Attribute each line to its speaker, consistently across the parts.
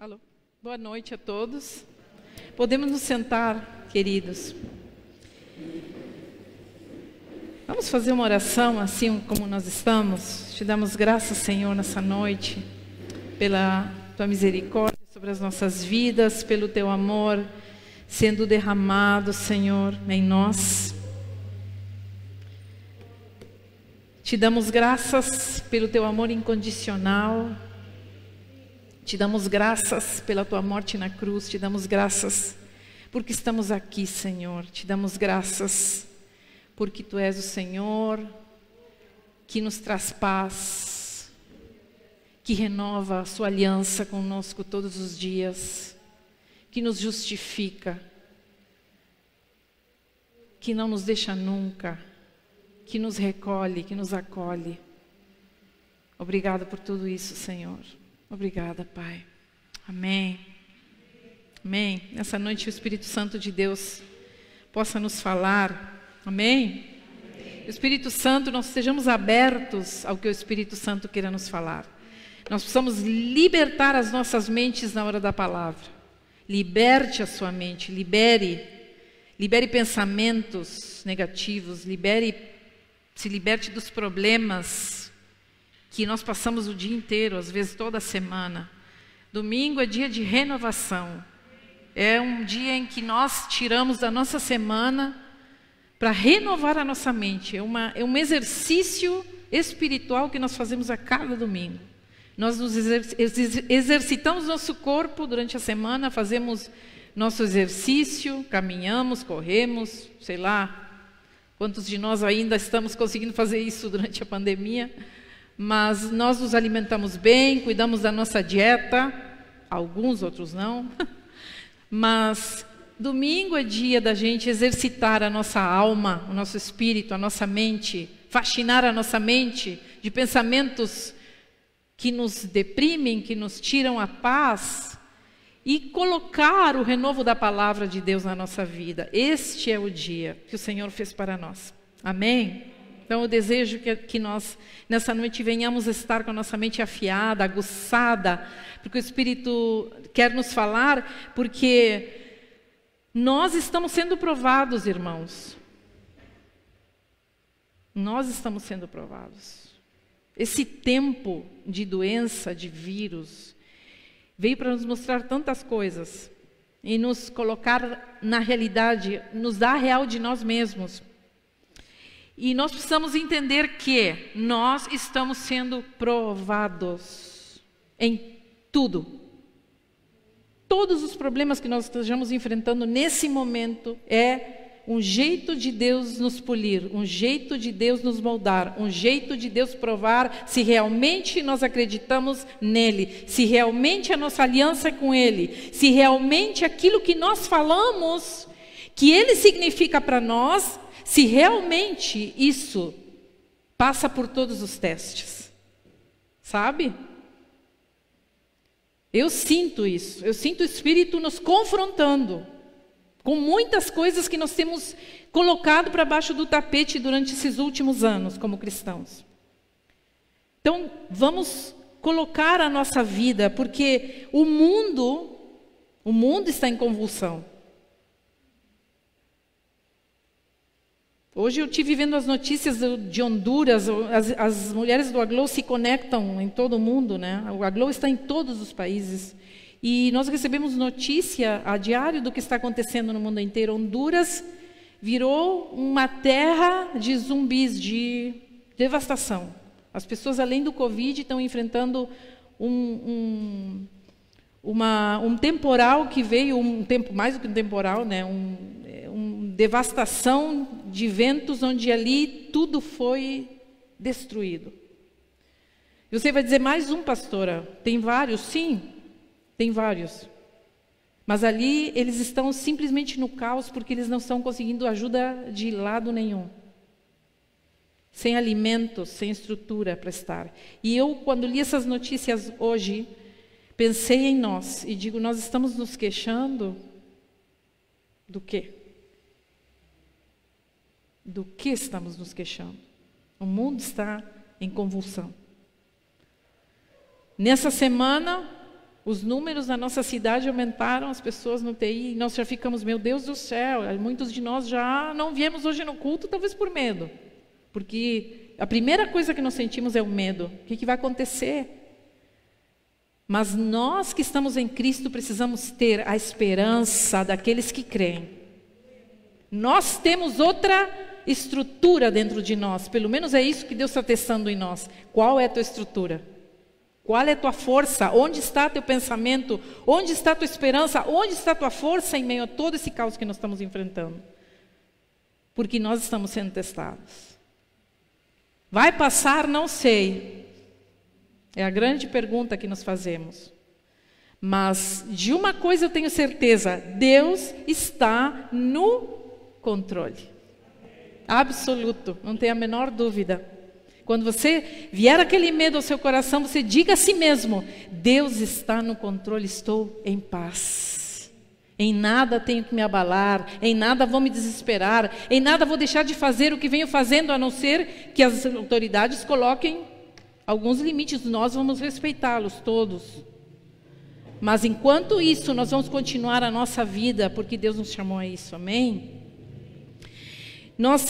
Speaker 1: Alô. Boa noite a todos. Podemos nos sentar, queridos. Vamos fazer uma oração assim como nós estamos. Te damos graças, Senhor, nessa noite, pela Tua misericórdia sobre as nossas vidas, pelo Teu amor sendo derramado, Senhor, em nós. Te damos graças pelo Teu amor incondicional. Te damos graças pela Tua morte na cruz. Te damos graças porque estamos aqui, Senhor. Te damos graças porque Tu és o Senhor que nos traz paz, que renova a Sua aliança conosco todos os dias, que nos justifica, que não nos deixa nunca, que nos recolhe, que nos acolhe. Obrigado por tudo isso, Senhor. Obrigada, Pai. Amém. Amém. Nessa noite o Espírito Santo de Deus possa nos falar. Amém. O Espírito Santo, nós sejamos abertos ao que o Espírito Santo queira nos falar. Nós precisamos libertar as nossas mentes na hora da palavra. Liberte a sua mente, libere pensamentos negativos, se liberte dos problemas que nós passamos o dia inteiro, às vezes toda semana. Domingo é dia de renovação. É um dia em que nós tiramos da nossa semana para renovar a nossa mente. É um exercício espiritual que nós fazemos a cada domingo. Nós nos exercitamos nosso corpo durante a semana, fazemos nosso exercício, caminhamos, corremos, sei lá quantos de nós ainda estamos conseguindo fazer isso durante a pandemia. Mas nós nos alimentamos bem, cuidamos da nossa dieta, alguns, outros não. Mas domingo é dia da gente exercitar a nossa alma, o nosso espírito, a nossa mente, faxinar a nossa mente de pensamentos que nos deprimem, que nos tiram a paz e colocar o renovo da palavra de Deus na nossa vida. Este é o dia que o Senhor fez para nós. Amém? Então eu desejo que nós, nessa noite, venhamos estar com a nossa mente afiada, aguçada, porque o Espírito quer nos falar, porque nós estamos sendo provados, irmãos. Nós estamos sendo provados. Esse tempo de doença, de vírus, veio para nos mostrar tantas coisas e nos colocar na realidade, nos dar a real de nós mesmos. E nós precisamos entender que nós estamos sendo provados em tudo. Todos os problemas que nós estejamos enfrentando nesse momento é um jeito de Deus nos polir, um jeito de Deus nos moldar, um jeito de Deus provar se realmente nós acreditamos nele, se realmente a nossa aliança é com ele, se realmente aquilo que nós falamos, que ele significa para nós, se realmente isso passa por todos os testes, sabe? Eu sinto isso, eu sinto o Espírito nos confrontando com muitas coisas que nós temos colocado para baixo do tapete durante esses últimos anos como cristãos. Então, vamos colocar a nossa vida, porque o mundo está em convulsão. Hoje eu estive vendo as notícias de Honduras, as mulheres do Aglow se conectam em todo o mundo, né? O Aglow está em todos os países. E nós recebemos notícia a diário do que está acontecendo no mundo inteiro. Honduras virou uma terra de zumbis, de devastação. As pessoas, além do Covid, estão enfrentando um temporal que veio, mais do que um temporal, né? Devastação de ventos, onde ali tudo foi destruído. E você vai dizer, mais um, pastora? Tem vários? Sim, tem vários. Mas ali eles estão simplesmente no caos, porque eles não estão conseguindo ajuda de lado nenhum. Sem alimentos, sem estrutura para estar. E eu, quando li essas notícias hoje, pensei em nós e digo, nós estamos nos queixando do quê? Do que estamos nos queixando? O mundo está em convulsão. Nessa semana, Os números na nossa cidade aumentaram, as pessoas no TI, e nós já ficamos, meu Deus do céu, muitos de nós já não viemos hoje no culto, talvez por medo. Porque a primeira coisa que nós sentimos é o medo. O que vai acontecer? Mas nós que estamos em Cristo precisamos ter a esperança daqueles que creem. Nós temos outra estrutura dentro de nós, pelo menos é isso que Deus está testando em nós. Qual é a tua estrutura? Qual é a tua força? Onde está teu pensamento? Onde está a tua esperança? Onde está a tua força em meio a todo esse caos que nós estamos enfrentando? Porque nós estamos sendo testados. Vai passar? Não sei. É a grande pergunta que nos fazemos. Mas de uma coisa eu tenho certeza: Deus está no controle. Absoluto, não tem a menor dúvida. Quando você vier aquele medo ao seu coração, você diga a si mesmo: Deus está no controle, estou em paz. Em nada tenho que me abalar, em nada vou me desesperar, em nada vou deixar de fazer o que venho fazendo, a não ser que as autoridades coloquem alguns limites, nós vamos respeitá-los todos. Mas enquanto isso, nós vamos continuar a nossa vida, porque Deus nos chamou a isso, amém?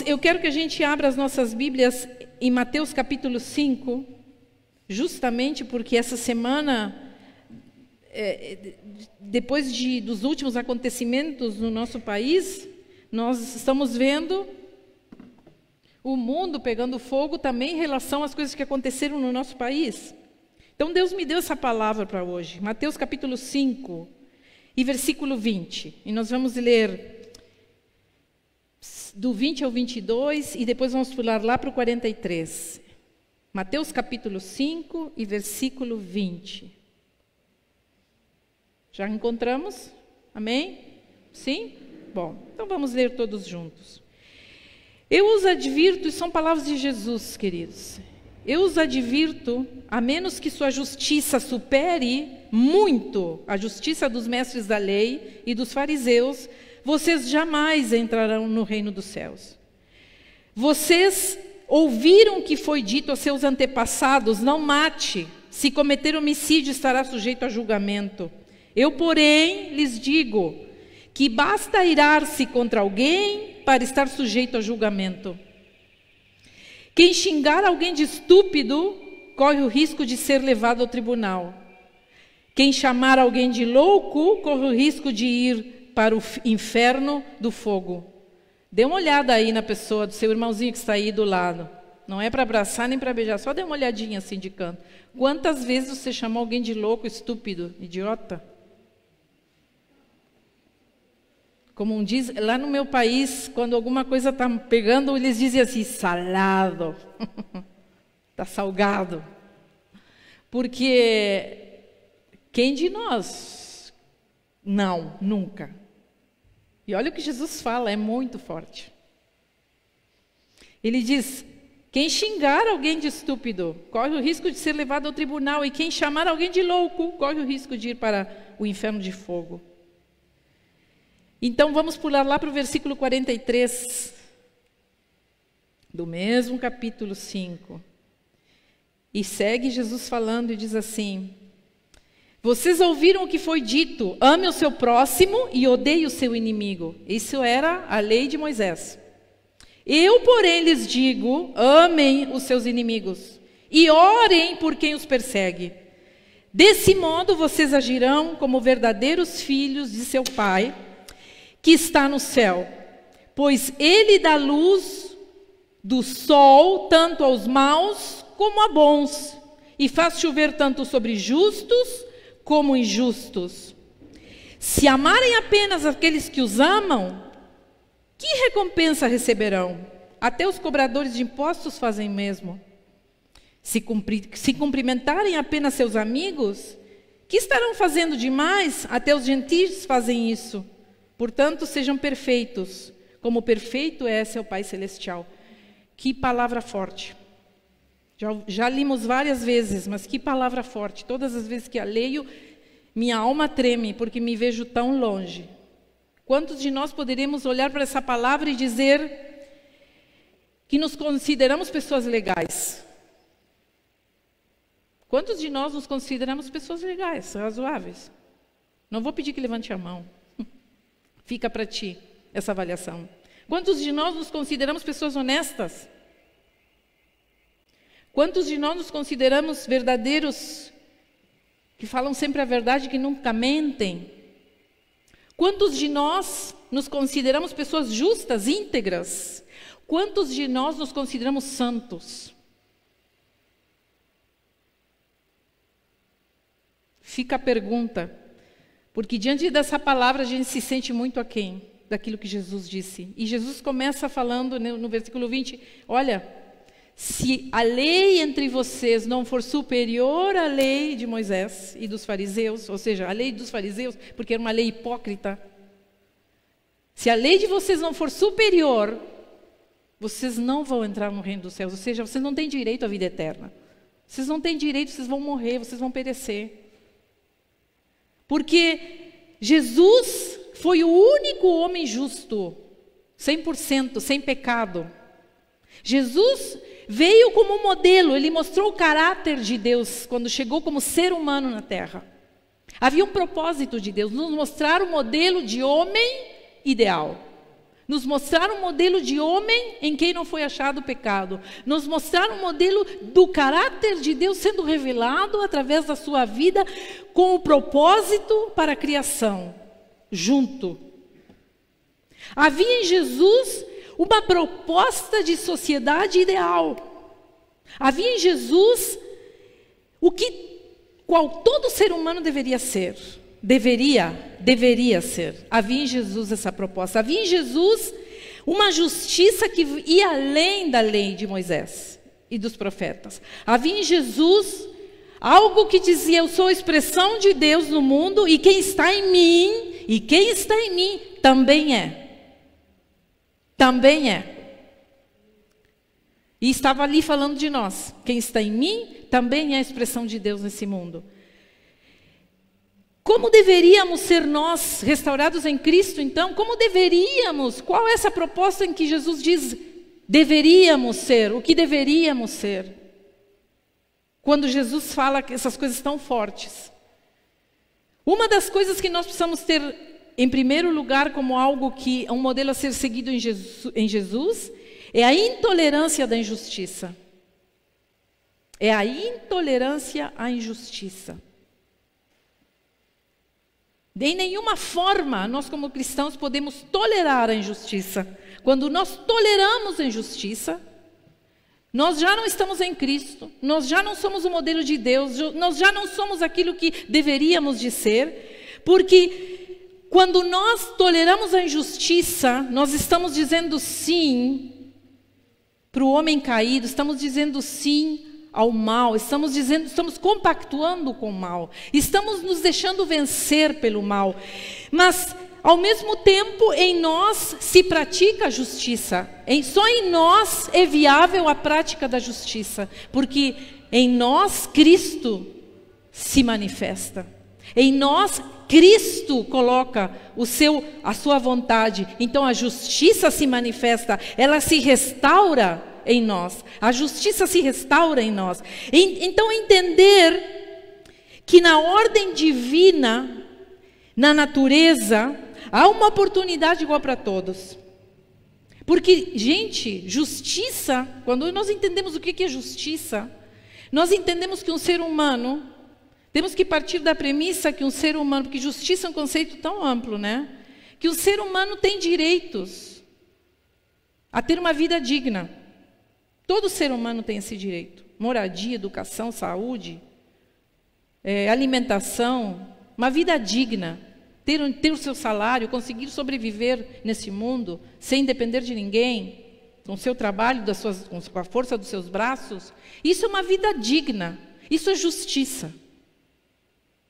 Speaker 1: Eu quero que a gente abra as nossas Bíblias em Mateus capítulo 5, justamente porque essa semana, depois dos últimos acontecimentos no nosso país, nós estamos vendo o mundo pegando fogo também em relação às coisas que aconteceram no nosso país. Então Deus me deu essa palavra para hoje, Mateus capítulo 5 e versículo 20, e nós vamos ler do 20 ao 22, e depois vamos pular lá para o 43. Mateus capítulo 5 e versículo 20. Já encontramos? Amém? Sim? Bom, então vamos ler todos juntos. Eu os advirto, e são palavras de Jesus, queridos. Eu os advirto, a menos que sua justiça supere muito a justiça dos mestres da lei e dos fariseus, vocês jamais entrarão no reino dos céus. Vocês ouviram que foi dito a seus antepassados: não mate, se cometer homicídio estará sujeito a julgamento. Eu, porém, lhes digo que basta irar-se contra alguém para estar sujeito a julgamento. Quem xingar alguém de estúpido corre o risco de ser levado ao tribunal. Quem chamar alguém de louco corre o risco de ir para o inferno do fogo. Dê uma olhada aí na pessoa do seu irmãozinho que está aí do lado. Não é para abraçar nem para beijar, só dê uma olhadinha assim de canto. Quantas vezes você chamou alguém de louco, estúpido, idiota? Como diz, lá no meu país, quando alguma coisa está pegando, eles dizem assim: salado. Está salgado. Porque quem de nós? Não, nunca. E olha o que Jesus fala, é muito forte. Ele diz: quem xingar alguém de estúpido, corre o risco de ser levado ao tribunal, e quem chamar alguém de louco, corre o risco de ir para o inferno de fogo. Então vamos pular lá para o versículo 43, do mesmo capítulo 5. E segue Jesus falando e diz assim: vocês ouviram o que foi dito: ame o seu próximo e odeie o seu inimigo. Isso era a lei de Moisés. Eu, porém, lhes digo: amem os seus inimigos e orem por quem os persegue. Desse modo vocês agirão como verdadeiros filhos de seu Pai, que está no céu, pois Ele dá luz do sol tanto aos maus como a bons, e faz chover tanto sobre justos como injustos. Se amarem apenas aqueles que os amam, que recompensa receberão? Até os cobradores de impostos fazem o mesmo. Se cumprimentarem apenas seus amigos, que estarão fazendo demais? Até os gentis fazem isso. Portanto, sejam perfeitos, como perfeito é seu Pai Celestial. Que palavra forte. Já limos várias vezes, mas que palavra forte. Todas as vezes que a leio, minha alma treme, porque me vejo tão longe. Quantos de nós poderíamos olhar para essa palavra e dizer que nos consideramos pessoas legais? Quantos de nós nos consideramos pessoas legais, razoáveis? Não vou pedir que levante a mão. Fica para ti essa avaliação. Quantos de nós nos consideramos pessoas honestas? Quantos de nós nos consideramos verdadeiros, que falam sempre a verdade, que nunca mentem? Quantos de nós nos consideramos pessoas justas, íntegras? Quantos de nós nos consideramos santos? Fica a pergunta, porque diante dessa palavra a gente se sente muito aquém daquilo que Jesus disse. E Jesus começa falando no versículo 20, olha, se a lei entre vocês não for superior à lei de Moisés e dos fariseus, ou seja, a lei dos fariseus, porque era uma lei hipócrita, se a lei de vocês não for superior, vocês não vão entrar no reino dos céus, ou seja, vocês não têm direito à vida eterna. Vocês não têm direito, vocês vão morrer, vocês vão perecer. Porque Jesus foi o único homem justo, 100%, sem pecado. Jesus veio como um modelo, ele mostrou o caráter de Deus quando chegou como ser humano na terra. Havia um propósito de Deus, nos mostrar o modelo de homem ideal. Nos mostrar um modelo de homem em quem não foi achado pecado. Nos mostrar um modelo do caráter de Deus sendo revelado através da sua vida com o propósito para a criação, junto. Havia em Jesus uma proposta de sociedade ideal. Havia em Jesus qual todo ser humano deveria ser. Deveria ser. Havia em Jesus essa proposta. Havia em Jesus uma justiça que ia além da lei de Moisés e dos profetas. Havia em Jesus algo que dizia, eu sou a expressão de Deus no mundo e quem está em mim também é. Também é. E estava ali falando de nós. Quem está em mim também é a expressão de Deus nesse mundo. Como deveríamos ser nós, restaurados em Cristo, então? Como deveríamos? Qual é essa proposta em que Jesus diz, deveríamos ser? O que deveríamos ser? Quando Jesus fala essas coisas tão fortes. Uma das coisas que nós precisamos ter, em primeiro lugar, como algo que é um modelo a ser seguido em Jesus, é a intolerância da injustiça. É a intolerância à injustiça. De nenhuma forma, nós como cristãos podemos tolerar a injustiça. Quando nós toleramos a injustiça, nós já não estamos em Cristo, nós já não somos o modelo de Deus, nós já não somos aquilo que deveríamos de ser, porque quando nós toleramos a injustiça, nós estamos dizendo sim para o homem caído, estamos dizendo sim ao mal, estamos compactuando com o mal, estamos nos deixando vencer pelo mal, mas ao mesmo tempo em nós se pratica a justiça, só em nós é viável a prática da justiça, porque em nós Cristo se manifesta, em nós Cristo coloca a sua vontade, então a justiça se manifesta, ela se restaura em nós, a justiça se restaura em nós. Então entender que na ordem divina, na natureza, há uma oportunidade igual para todos. Porque, gente, justiça, quando nós entendemos o que é justiça, nós entendemos que um ser humano, temos que partir da premissa que um ser humano, porque justiça é um conceito tão amplo, né? Que o ser humano tem direitos a ter uma vida digna. Todo ser humano tem esse direito. Moradia, educação, saúde, alimentação, uma vida digna. Ter o seu salário, conseguir sobreviver nesse mundo, sem depender de ninguém, com o seu trabalho, com a força dos seus braços. Isso é uma vida digna. Isso é justiça.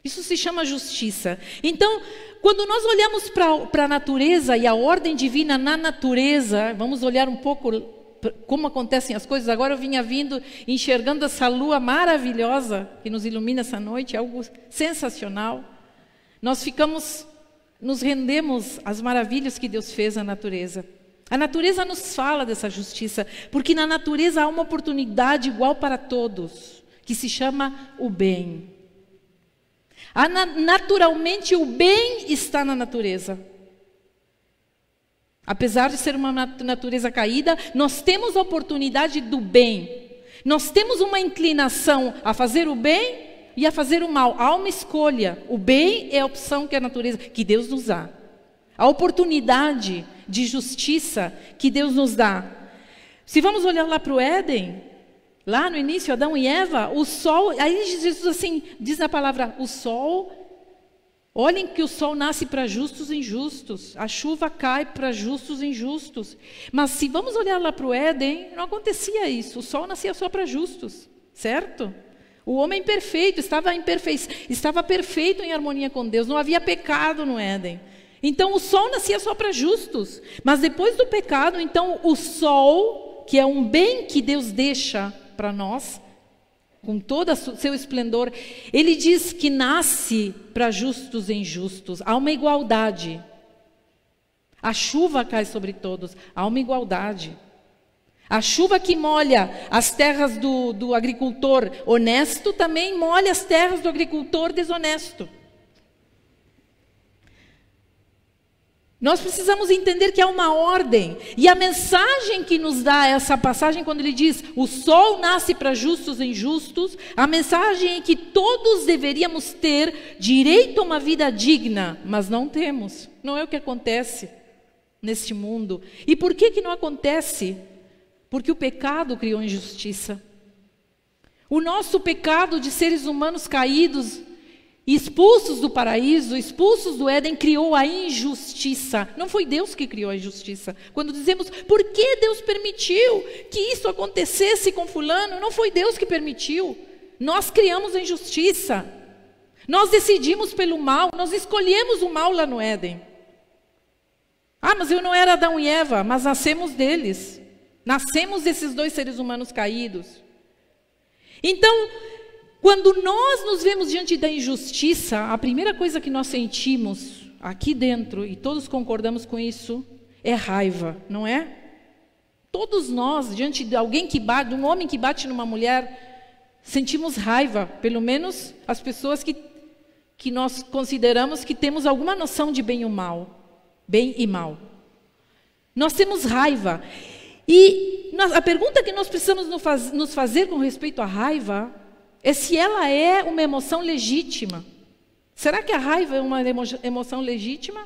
Speaker 1: Isso se chama justiça. Então, quando nós olhamos para a natureza e a ordem divina na natureza, vamos olhar um pouco como acontecem as coisas. Agora eu vinha enxergando essa lua maravilhosa que nos ilumina essa noite, algo sensacional. Nós nos rendemos às maravilhas que Deus fez na natureza. A natureza nos fala dessa justiça, porque na natureza há uma oportunidade igual para todos. que se chama o bem. Naturalmente, o bem está na natureza. Apesar de ser uma natureza caída, nós temos a oportunidade do bem. Nós temos uma inclinação a fazer o bem e a fazer o mal. Há uma escolha. O bem é a opção que a natureza, que Deus nos dá. A oportunidade de justiça que Deus nos dá. Se vamos olhar lá para o Éden, lá no início, Adão e Eva, o sol, aí Jesus assim, diz na palavra, o sol, olhem que o sol nasce para justos e injustos, a chuva cai para justos e injustos. Mas se vamos olhar lá para o Éden, não acontecia isso, o sol nascia só para justos, certo? O homem perfeito, estava perfeito em harmonia com Deus, não havia pecado no Éden. Então o sol nascia só para justos, mas depois do pecado, então o sol, que é um bem que Deus deixa para nós, com todo o seu esplendor, ele diz que nasce para justos e injustos, há uma igualdade. A chuva cai sobre todos, há uma igualdade. A chuva que molha as terras do agricultor honesto, também molha as terras do agricultor desonesto. Nós precisamos entender que há uma ordem. E a mensagem que nos dá essa passagem, quando ele diz, o sol nasce para justos e injustos, a mensagem é que todos deveríamos ter direito a uma vida digna, mas não temos. Não é o que acontece neste mundo. E por que não acontece? Porque o pecado criou injustiça. O nosso pecado de seres humanos caídos, expulsos do paraíso, expulsos do Éden, criou a injustiça. Não foi Deus que criou a injustiça. Quando dizemos, por que Deus permitiu que isso acontecesse com fulano? Não foi Deus que permitiu. Nós criamos a injustiça. Nós decidimos pelo mal, nós escolhemos o mal lá no Éden. Ah, mas eu não era Adão e Eva, mas nascemos deles. Nascemos desses dois seres humanos caídos. Então, quando nós nos vemos diante da injustiça, a primeira coisa que nós sentimos aqui dentro, e todos concordamos com isso, é raiva, não é? Todos nós, diante de alguém que bate, de um homem que bate numa mulher, sentimos raiva, pelo menos as pessoas que nós consideramos que temos alguma noção de bem e mal. Bem e mal. Nós temos raiva. E a pergunta que nós precisamos nos fazer com respeito à raiva é se ela é uma emoção legítima. Será que a raiva é uma emoção legítima? O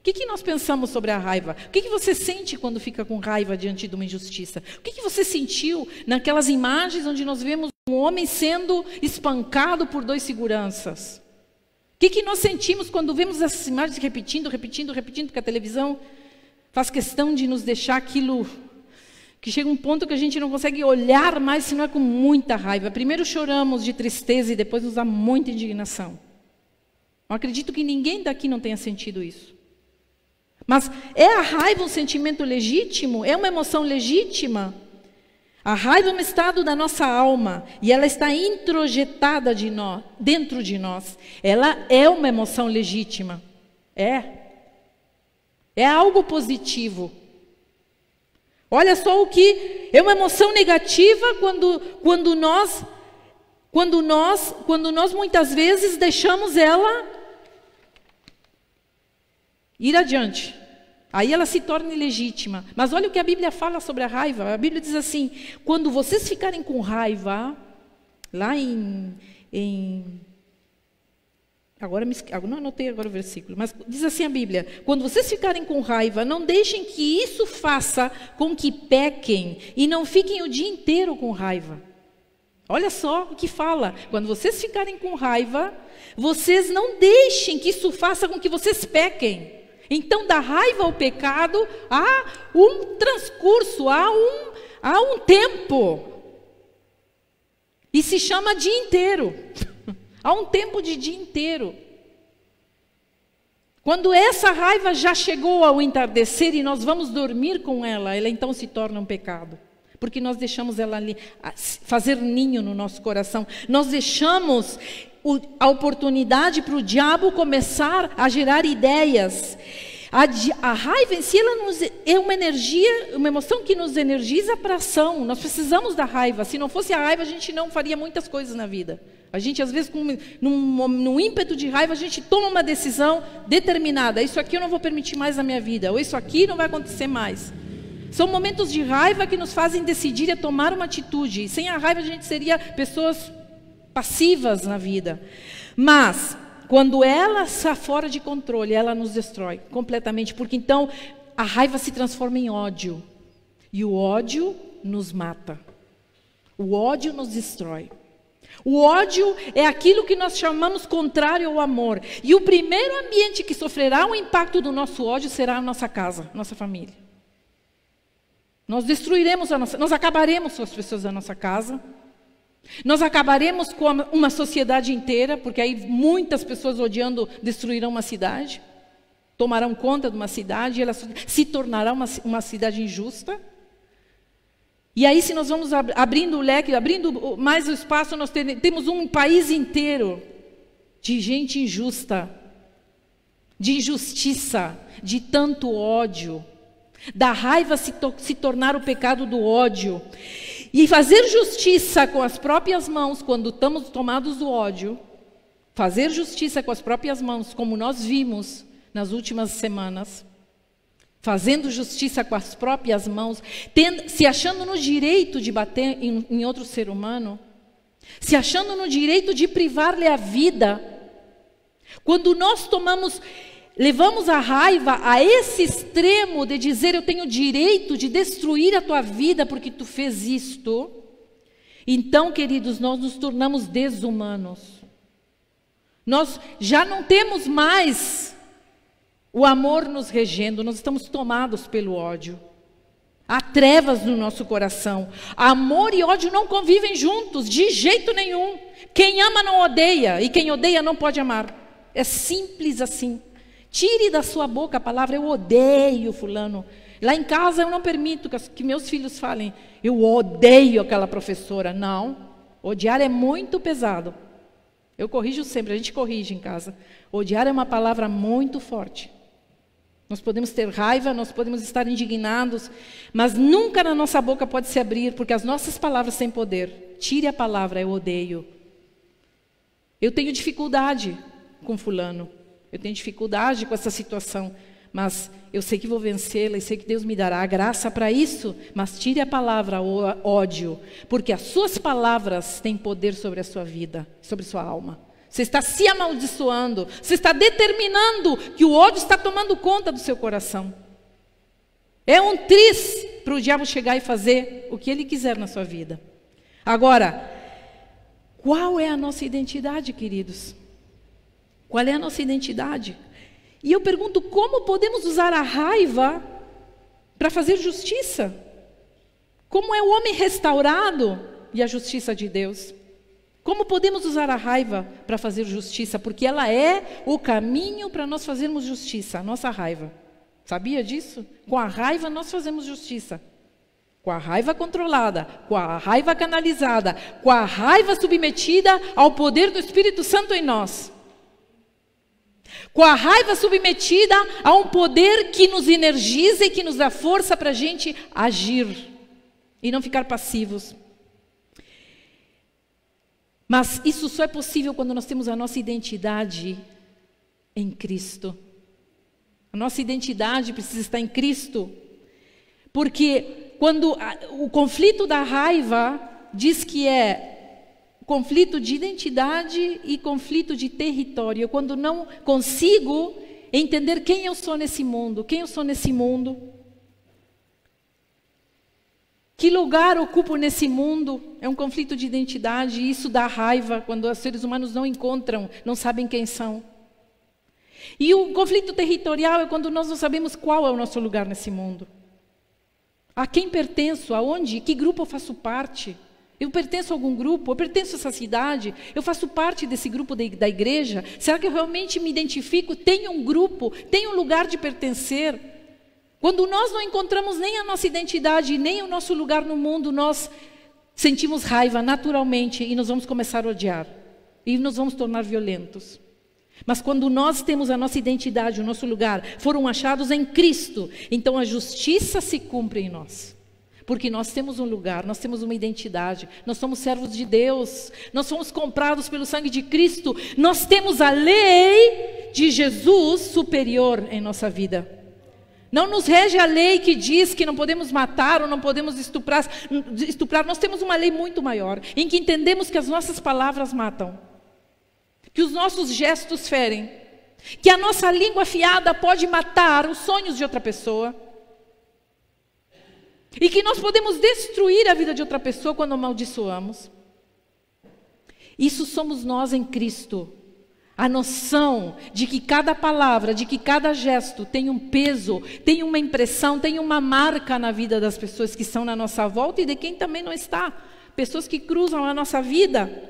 Speaker 1: que nós pensamos sobre a raiva? O que você sente quando fica com raiva diante de uma injustiça? O que você sentiu naquelas imagens onde nós vemos um homem sendo espancado por dois seguranças? O que nós sentimos quando vemos essas imagens repetindo, porque a televisão faz questão de nos deixar aquilo, que chega um ponto que a gente não consegue olhar mais se não é com muita raiva. Primeiro choramos de tristeza e depois nos dá muita indignação. Eu acredito que ninguém daqui não tenha sentido isso. Mas é a raiva um sentimento legítimo? É uma emoção legítima? A raiva é um estado da nossa alma e ela está introjetada dentro de nós. Ela é uma emoção legítima. É algo positivo. Olha só o que é uma emoção negativa quando nós muitas vezes deixamos ela ir adiante. Aí ela se torna ilegítima. Mas olha o que a Bíblia fala sobre a raiva. A Bíblia diz assim, quando vocês ficarem com raiva, lá agora não anotei agora o versículo, mas diz assim a Bíblia, quando vocês ficarem com raiva, não deixem que isso faça com que pequem e não fiquem o dia inteiro com raiva. Olha só o que fala, quando vocês ficarem com raiva, vocês não deixem que isso faça com que vocês pequem. Então, da raiva ao pecado, há um transcurso, há um tempo, e se chama dia inteiro. Há um tempo de dia inteiro. Quando essa raiva já chegou ao entardecer e nós vamos dormir com ela então se torna um pecado. Porque nós deixamos ela ali fazer ninho no nosso coração. Nós deixamos a oportunidade para o diabo começar a gerar ideias. A raiva em si é uma energia, uma emoção que nos energiza para ação. Nós precisamos da raiva. Se não fosse a raiva, a gente não faria muitas coisas na vida. A gente, às vezes, num ímpeto de raiva, a gente toma uma decisão determinada. Isso aqui eu não vou permitir mais na minha vida. Ou isso aqui não vai acontecer mais. São momentos de raiva que nos fazem decidir e tomar uma atitude. Sem a raiva, a gente seria pessoas passivas na vida. Mas quando ela está fora de controle, ela nos destrói completamente. Porque então a raiva se transforma em ódio. E o ódio nos mata. O ódio nos destrói. O ódio é aquilo que nós chamamos contrário ao amor. E o primeiro ambiente que sofrerá o impacto do nosso ódio será a nossa casa, nossa família. Nós destruiremos nós acabaremos com as pessoas da nossa casa. Nós acabaremos com uma sociedade inteira, porque aí muitas pessoas odiando destruirão uma cidade, tomarão conta de uma cidade, e ela se tornará uma cidade injusta. E aí, se nós vamos abrindo o leque, abrindo mais o espaço, nós temos um país inteiro de gente injusta, de injustiça, de tanto ódio, da raiva se tornar o pecado do ódio. E fazer justiça com as próprias mãos, quando estamos tomados do ódio, fazer justiça com as próprias mãos, como nós vimos nas últimas semanas, fazendo justiça com as próprias mãos, se achando no direito de bater em outro ser humano, se achando no direito de privar-lhe a vida. Quando nós levamos a raiva a esse extremo de dizer eu tenho direito de destruir a tua vida porque tu fez isto, então, queridos, nós nos tornamos desumanos. Nós já não temos mais o amor nos regendo, nós estamos tomados pelo ódio. Há trevas no nosso coração. Amor e ódio não convivem juntos, de jeito nenhum. Quem ama não odeia, e quem odeia não pode amar. É simples assim. Tire da sua boca a palavra, eu odeio fulano. Lá em casa eu não permito que meus filhos falem, eu odeio aquela professora. Não, odiar é muito pesado. Eu corrijo sempre, a gente corrige em casa. Odiar é uma palavra muito forte. Nós podemos ter raiva, nós podemos estar indignados, mas nunca na nossa boca pode se abrir, porque as nossas palavras têm poder. Tire a palavra, eu odeio. Eu tenho dificuldade com fulano. Eu tenho dificuldade com essa situação, mas eu sei que vou vencê-la e sei que Deus me dará a graça para isso. Mas tire a palavra ódio, porque as suas palavras têm poder sobre a sua vida, sobre a sua alma. Você está se amaldiçoando, você está determinando que o ódio está tomando conta do seu coração. É um triz para o diabo chegar e fazer o que ele quiser na sua vida. Agora, qual é a nossa identidade, queridos? Qual é a nossa identidade? E eu pergunto, como podemos usar a raiva para fazer justiça? Como é o homem restaurado e a justiça de Deus? Como podemos usar a raiva para fazer justiça? Porque ela é o caminho para nós fazermos justiça, a nossa raiva. Sabia disso? Com a raiva nós fazemos justiça. Com a raiva controlada, com a raiva canalizada, com a raiva submetida ao poder do Espírito Santo em nós. Com a raiva submetida a um poder que nos energiza e que nos dá força para a gente agir e não ficar passivos. Mas isso só é possível quando nós temos a nossa identidade em Cristo. A nossa identidade precisa estar em Cristo. Porque quando o conflito da raiva diz que é conflito de identidade e conflito de território. Quando não consigo entender quem eu sou nesse mundo, que lugar ocupo nesse mundo, é um conflito de identidade, e isso dá raiva quando os seres humanos não encontram, não sabem quem são. E o conflito territorial é quando nós não sabemos qual é o nosso lugar nesse mundo. A quem pertenço, aonde, que grupo eu faço parte? Eu pertenço a algum grupo? Eu pertenço a essa cidade? Eu faço parte desse grupo da igreja? Será que eu realmente me identifico? Tenho um grupo? Tenho um lugar de pertencer? Quando nós não encontramos nem a nossa identidade, nem o nosso lugar no mundo, nós sentimos raiva naturalmente e nós vamos começar a odiar. E nos vamos tornar violentos. Mas quando nós temos a nossa identidade, o nosso lugar, foram achados em Cristo, então a justiça se cumpre em nós. Porque nós temos um lugar, nós temos uma identidade, nós somos servos de Deus, nós somos comprados pelo sangue de Cristo, nós temos a lei de Jesus superior em nossa vida. Não nos rege a lei que diz que não podemos matar ou não podemos estuprar. Nós temos uma lei muito maior, em que entendemos que as nossas palavras matam, que os nossos gestos ferem, que a nossa língua afiada pode matar os sonhos de outra pessoa, e que nós podemos destruir a vida de outra pessoa quando amaldiçoamos. Isso somos nós em Cristo. A noção de que cada palavra, de que cada gesto tem um peso, tem uma impressão, tem uma marca na vida das pessoas que estão na nossa volta e de quem também não está. Pessoas que cruzam a nossa vida.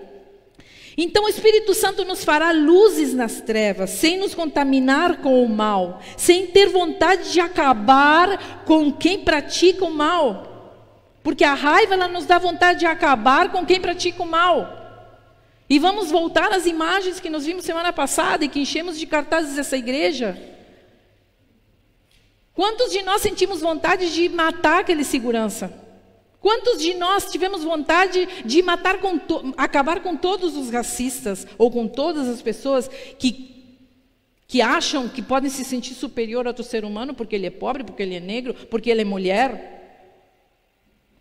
Speaker 1: Então o Espírito Santo nos fará luzes nas trevas, sem nos contaminar com o mal, sem ter vontade de acabar com quem pratica o mal. Porque a raiva, ela nos dá vontade de acabar com quem pratica o mal. E vamos voltar às imagens que nós vimos semana passada e que enchemos de cartazes essa igreja. Quantos de nós sentimos vontade de matar aquele segurança? Quantos de nós tivemos vontade de matar, acabar com todos os racistas ou com todas as pessoas que acham que podem se sentir superior a outro ser humano porque ele é pobre, porque ele é negro, porque ele é mulher,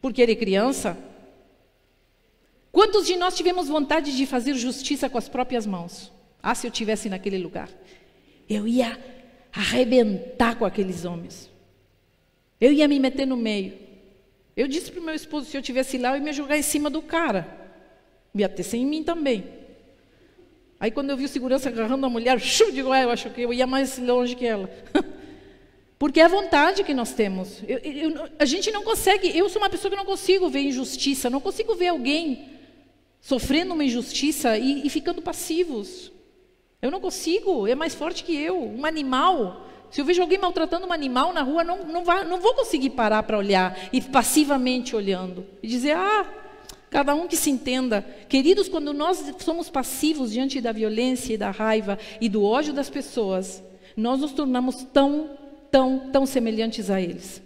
Speaker 1: porque ele é criança? Quantos de nós tivemos vontade de fazer justiça com as próprias mãos? Ah, se eu estivesse naquele lugar, eu ia arrebentar com aqueles homens. Eu ia me meter no meio. Eu disse para o meu esposo, se eu estivesse lá, eu ia me jogar em cima do cara. Ia ter sem mim também. Aí quando eu vi o segurança agarrando a mulher, digo, eu acho que eu ia mais longe que ela. Porque é a vontade que nós temos. A gente não consegue, eu sou uma pessoa que não consigo ver injustiça, não consigo ver alguém sofrendo uma injustiça e ficando passivos. Eu não consigo, é mais forte que eu. Um animal, se eu vejo alguém maltratando um animal na rua, não vou conseguir parar para olhar e passivamente olhando. E dizer, cada um que se entenda. Queridos, quando nós somos passivos diante da violência e da raiva e do ódio das pessoas, nós nos tornamos tão semelhantes a eles.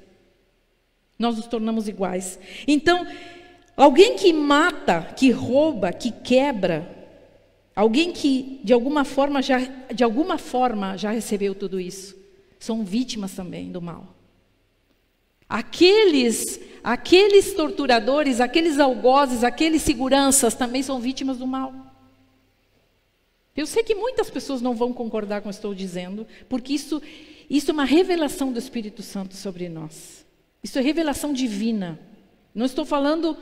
Speaker 1: Nós nos tornamos iguais. Então, alguém que mata, que rouba, que quebra, alguém que de alguma forma já recebeu tudo isso, são vítimas também do mal. Aqueles torturadores, aqueles algozes, aqueles seguranças também são vítimas do mal. Eu sei que muitas pessoas não vão concordar com o que estou dizendo, porque isso é uma revelação do Espírito Santo sobre nós. Isso é revelação divina. Não estou falando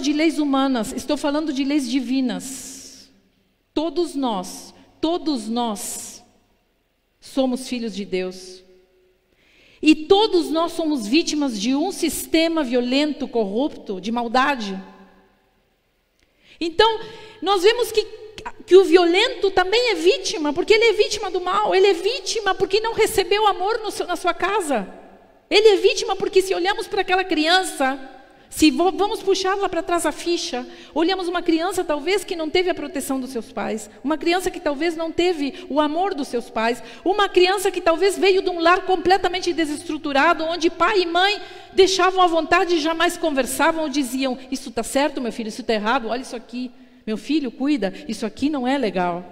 Speaker 1: de leis humanas, estou falando de leis divinas. Todos nós somos filhos de Deus. E todos nós somos vítimas de um sistema violento, corrupto, de maldade. Então, nós vemos que o violento também é vítima, porque ele é vítima do mal. Ele é vítima porque não recebeu amor na sua casa. Ele é vítima porque, se olhamos para aquela criança, se vamos puxar lá para trás a ficha, olhamos uma criança talvez que não teve a proteção dos seus pais, uma criança que talvez não teve o amor dos seus pais, uma criança que talvez veio de um lar completamente desestruturado, onde pai e mãe deixavam à vontade e jamais conversavam ou diziam, isso está certo, meu filho, isso está errado, olha isso aqui. Meu filho, cuida, isso aqui não é legal.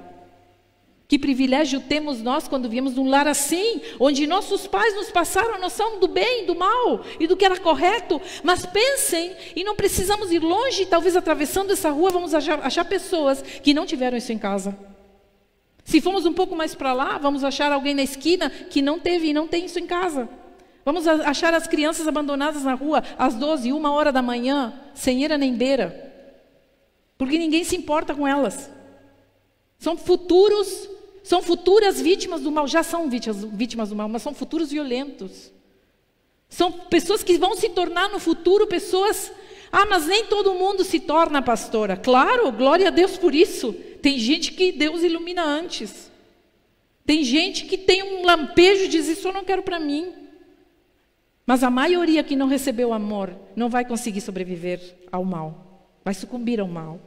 Speaker 1: Que privilégio temos nós quando viemos de um lar assim, onde nossos pais nos passaram a noção do bem, do mal e do que era correto. Mas pensem, e não precisamos ir longe, talvez atravessando essa rua vamos achar pessoas que não tiveram isso em casa. Se formos um pouco mais para lá, vamos achar alguém na esquina que não teve e não tem isso em casa. Vamos achar as crianças abandonadas na rua às 12, 1h da manhã, sem eira nem beira. Porque ninguém se importa com elas. São futuras vítimas do mal. Já são vítimas do mal, mas são futuros violentos. São pessoas que vão se tornar no futuro pessoas... mas nem todo mundo se torna pastora. Claro, glória a Deus por isso. Tem gente que Deus ilumina antes. Tem gente que tem um lampejo e diz, isso eu não quero para mim. Mas a maioria que não recebeu amor não vai conseguir sobreviver ao mal. Vai sucumbir ao mal.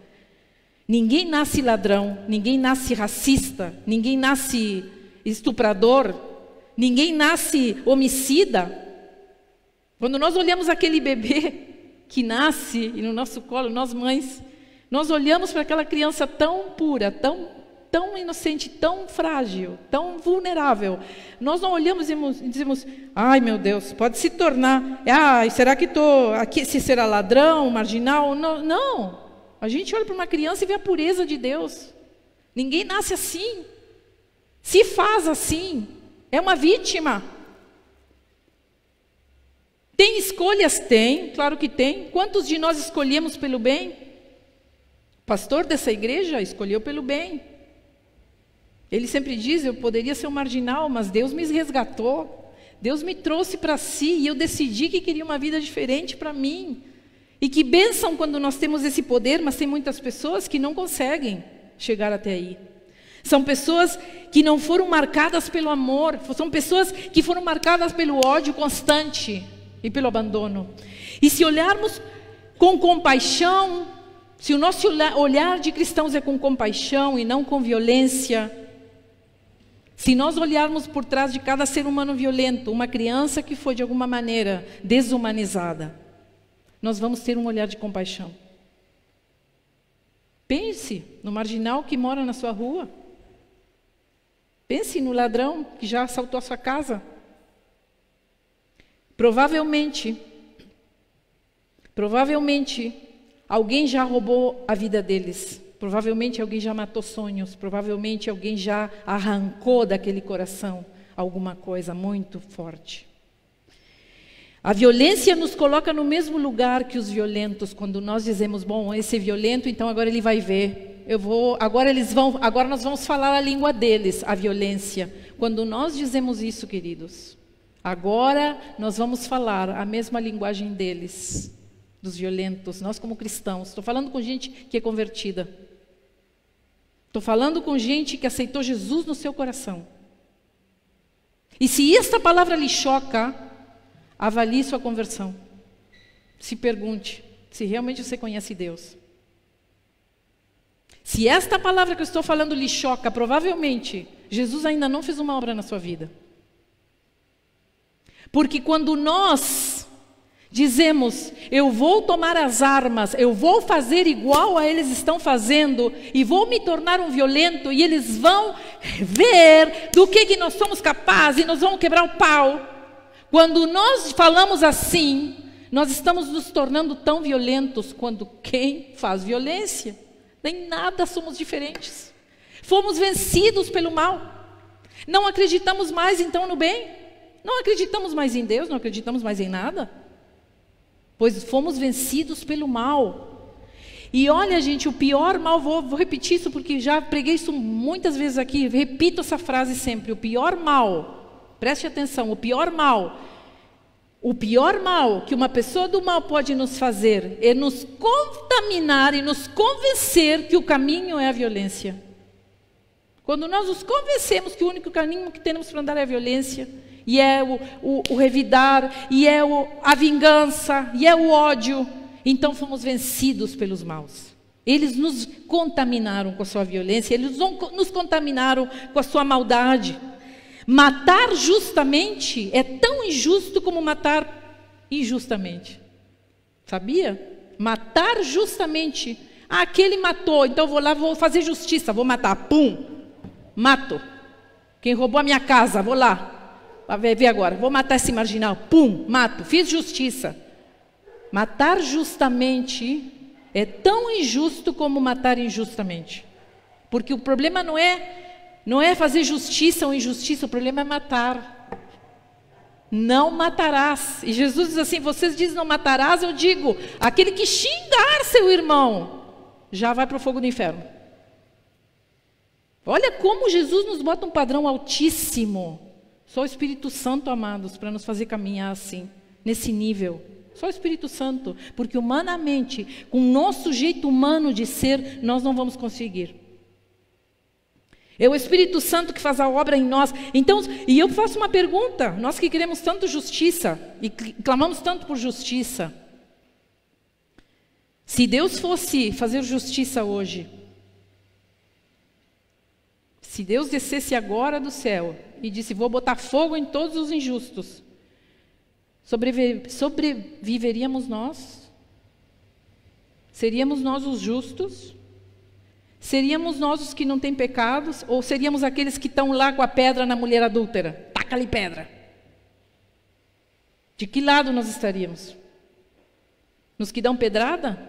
Speaker 1: Ninguém nasce ladrão, ninguém nasce racista, ninguém nasce estuprador, ninguém nasce homicida. Quando nós olhamos aquele bebê que nasce e no nosso colo, nós mães, nós olhamos para aquela criança tão pura, tão inocente, tão frágil, tão vulnerável. Nós não olhamos e dizemos, ai meu Deus, pode se tornar, será que estou aqui, se será ladrão, marginal? Não, não. A gente olha para uma criança e vê a pureza de Deus. Ninguém nasce assim, se faz assim, é uma vítima. Tem escolhas? Tem, claro que tem. Quantos de nós escolhemos pelo bem? O pastor dessa igreja escolheu pelo bem. Ele sempre diz, eu poderia ser um marginal, mas Deus me resgatou. Deus me trouxe para si e eu decidi que queria uma vida diferente para mim. E que bênção quando nós temos esse poder, mas tem muitas pessoas que não conseguem chegar até aí. São pessoas que não foram marcadas pelo amor, são pessoas que foram marcadas pelo ódio constante e pelo abandono. E se olharmos com compaixão, se o nosso olhar de cristãos é com compaixão e não com violência, se nós olharmos por trás de cada ser humano violento, uma criança que foi de alguma maneira desumanizada, nós vamos ter um olhar de compaixão. Pense no marginal que mora na sua rua. Pense no ladrão que já assaltou a sua casa. Provavelmente, alguém já roubou a vida deles. Provavelmente alguém já matou sonhos. Provavelmente alguém já arrancou daquele coração alguma coisa muito forte. A violência nos coloca no mesmo lugar que os violentos, quando nós dizemos, bom, esse é violento, então agora ele vai ver. Agora nós vamos falar a língua deles, a violência. Quando nós dizemos isso, queridos, agora nós vamos falar a mesma linguagem deles, dos violentos, nós como cristãos. Estou falando com gente que é convertida. Estou falando com gente que aceitou Jesus no seu coração. E se esta palavra lhe choca, avalie sua conversão. Se pergunte se realmente você conhece Deus. Se esta palavra que eu estou falando lhe choca, provavelmente Jesus ainda não fez uma obra na sua vida. Porque quando nós dizemos, eu vou tomar as armas, eu vou fazer igual a eles estão fazendo, e vou me tornar um violento, e eles vão ver do que nós somos capazes, e nós vamos quebrar o pau. Quando nós falamos assim, nós estamos nos tornando tão violentos quanto quem faz violência. Nem nada somos diferentes. Fomos vencidos pelo mal. Não acreditamos mais então no bem. Não acreditamos mais em Deus, não acreditamos mais em nada. Pois fomos vencidos pelo mal. E olha, gente, o pior mal, vou repetir isso porque já preguei isso muitas vezes aqui, repito essa frase sempre, o pior mal, preste atenção, o pior mal que uma pessoa do mal pode nos fazer é nos contaminar e nos convencer que o caminho é a violência. Quando nós nos convencemos que o único caminho que temos para andar é a violência, e é o revidar, e é a vingança, e é o ódio, então fomos vencidos pelos maus. Eles nos contaminaram com a sua violência, eles nos contaminaram com a sua maldade. Matar justamente é tão injusto como matar injustamente. Sabia? Matar justamente. Aquele matou, então eu vou lá, vou fazer justiça, vou matar. Pum! Mato. Quem roubou a minha casa, vou lá. Vai ver agora, vou matar esse marginal. Pum! Mato. Fiz justiça. Matar justamente é tão injusto como matar injustamente. Porque o problema não é fazer justiça ou injustiça, o problema é matar. Não matarás. E Jesus diz assim, vocês dizem não matarás, eu digo, aquele que xingar seu irmão, já vai para o fogo do inferno. Olha como Jesus nos bota um padrão altíssimo. Só o Espírito Santo, amados, para nos fazer caminhar assim, nesse nível. Só o Espírito Santo, porque humanamente, com o nosso jeito humano de ser, nós não vamos conseguir. É o Espírito Santo que faz a obra em nós. Então, e eu faço uma pergunta, nós que queremos tanto justiça, e clamamos tanto por justiça. Se Deus fosse fazer justiça hoje, Se Deus descesse agora do céu e disse, vou botar fogo em todos os injustos, sobreviveríamos nós? Seríamos nós os justos? Seríamos nós os que não têm pecados? Ou seríamos aqueles que estão lá com a pedra na mulher adúltera? Taca-lhe pedra. De que lado nós estaríamos? Nos que dão pedrada?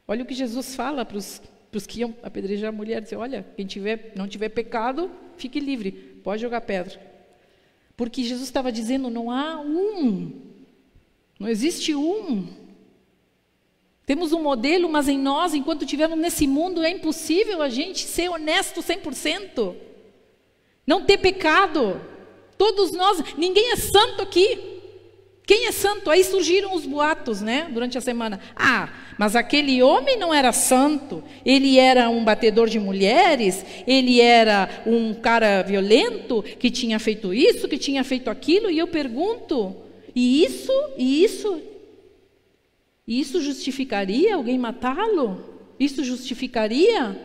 Speaker 1: Olha o que Jesus fala para os que iam apedrejar a mulher. Diz, olha, quem não tiver pecado, fique livre. Pode jogar pedra. Porque Jesus estava dizendo, não há um. Não existe um. Temos um modelo, mas em nós, enquanto estivermos nesse mundo, é impossível a gente ser honesto 100%. Não ter pecado. Todos nós, ninguém é santo aqui. Quem é santo? Aí surgiram os boatos, né? Durante a semana. Ah, mas aquele homem não era santo. Ele era um batedor de mulheres. Ele era um cara violento que tinha feito isso, que tinha feito aquilo. E eu pergunto, e isso justificaria alguém matá-lo? Isso justificaria?